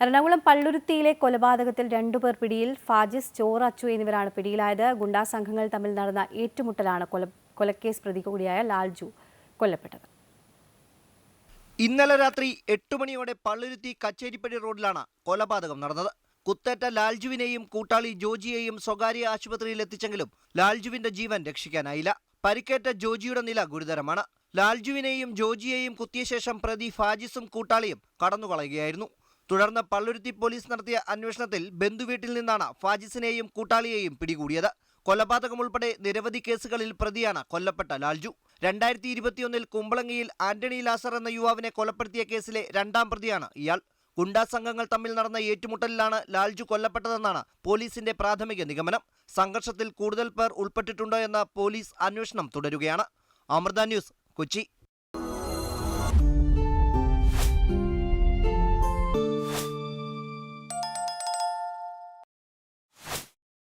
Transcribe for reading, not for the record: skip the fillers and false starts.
എറണാകുളം പള്ളുരുത്തിയിലെ കൊലപാതകത്തിൽ 2 പേർ പിടിയിൽ. ഫാജിസ്, ചോർ, അച്ചു എന്നിവരാണ് പിടിയിലായത്. ഗുണ്ടാ സംഘങ്ങൾ തമ്മിൽ നടന്ന ഏറ്റുമുട്ടലാണ് കൊലക്കേസ് പ്രതി കൂടിയായ ലാൽജു കൊല്ലപ്പെട്ടത്. ഇന്നലെ രാത്രി 8 മണിയോടെ പള്ളുരുത്തി കച്ചേരിപ്പടി റോഡിലാണ് കൊലപാതകം നടന്നത്. കുത്തേറ്റ ലാൽജുവിനെയും കൂട്ടാളി ജോജിയെയും സ്വകാര്യ ആശുപത്രിയിൽ എത്തിച്ചെങ്കിലും ലാൽജുവിന്റെ ജീവൻ രക്ഷിക്കാനായില്ല. പരിക്കേറ്റ ജോജിയുടെ നില ഗുരുതരമാണ്. ലാൽജുവിനെയും ജോജിയെയും കുത്തിയ ശേഷം പ്രതി ഫാജിസും കൂട്ടാളിയും കടന്നുകളയുകയായിരുന്നു. തുടർന്ന് പള്ളുരുത്തി പോലീസ് നടത്തിയ അന്വേഷണത്തിൽ ബന്ധുവീട്ടിൽ നിന്നാണ് ഫാജിസിനെയും കൂട്ടാളിയെയും പിടികൂടിയത്. കൊലപാതകം ഉൾപ്പെടെ നിരവധി കേസുകളിൽ പ്രതിയാണ് കൊല്ലപ്പെട്ട ലാൽജു. 2021 കുമ്പളങ്ങിയിൽ ആന്റണി ലാസർ എന്ന യുവാവിനെ കൊലപ്പെടുത്തിയ കേസിലെ 2ാം പ്രതിയാണ് ഇയാൾ. ഗുണ്ടാ സംഘങ്ങൾ തമ്മിൽ നടന്ന ഏറ്റുമുട്ടലിലാണ് ലാൽജു കൊല്ലപ്പെട്ടതെന്നാണ് പോലീസിന്റെ പ്രാഥമിക നിഗമനം. സംഘർഷത്തിൽ കൂടുതൽ പേർ ഉൾപ്പെട്ടിട്ടുണ്ടോ എന്ന പോലീസ് അന്വേഷണം തുടരുകയാണ്. അമൃത ന്യൂസ്, കൊച്ചി.